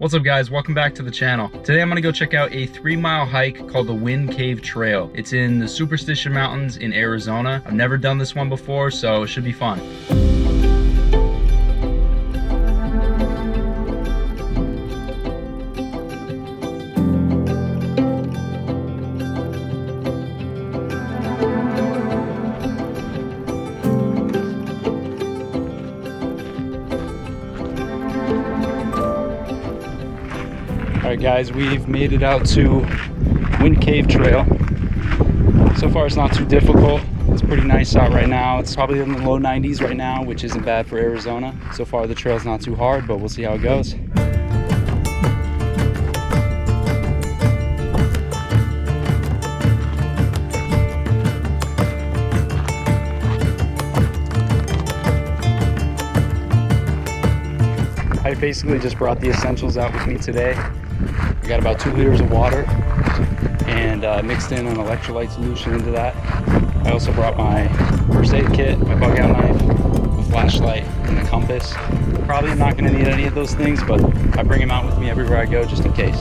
What's up guys, welcome back to the channel. Today I'm gonna go check out a 3-mile hike called the Wind Cave Trail. It's in the Superstition Mountains in Arizona. I've never done this one before, so it should be fun. Alright guys, we've made it out to Wind Cave Trail. So far it's not too difficult. It's pretty nice out right now. It's probably in the low 90s right now, which isn't bad for Arizona. So far the trail's not too hard, but we'll see how it goes. I basically just brought the essentials out with me today. I got about 2 liters of water and mixed in an electrolyte solution into that. I also brought my first aid kit, my bug out knife, a flashlight, and a compass. Probably not going to need any of those things, but I bring them out with me everywhere I go just in case.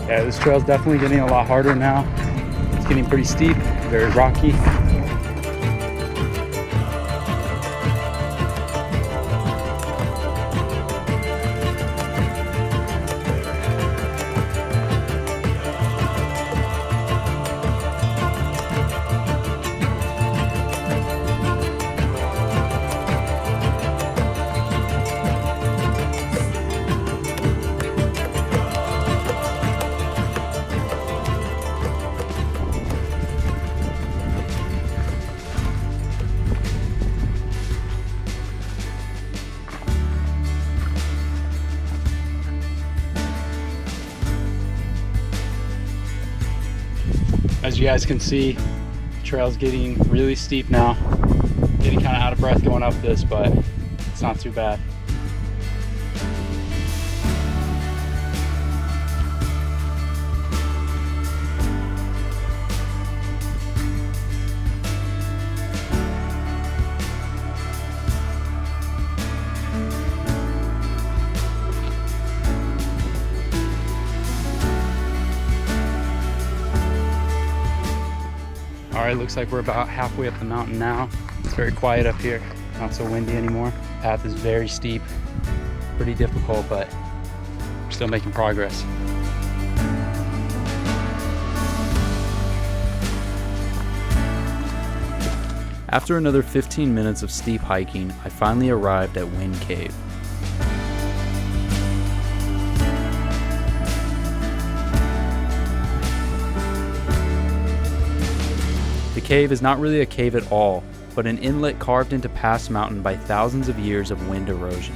Yeah, this trail's definitely getting a lot harder now. It's getting pretty steep, very rocky. As you guys can see, the trail's getting really steep now. Getting kind of out of breath going up this, but it's not too bad. Alright, looks like we're about halfway up the mountain now. It's very quiet up here, not so windy anymore. The path is very steep, pretty difficult, but we're still making progress. After another 15 minutes of steep hiking, I finally arrived at Wind Cave. The cave is not really a cave at all, but an inlet carved into past mountain by thousands of years of wind erosion.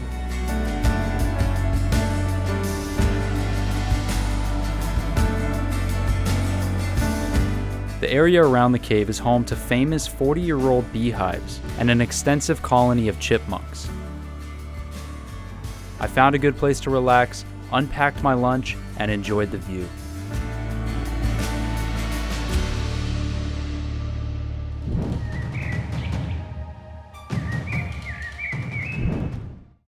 The area around the cave is home to famous 40-year-old beehives and an extensive colony of chipmunks. I found a good place to relax, unpacked my lunch, and enjoyed the view.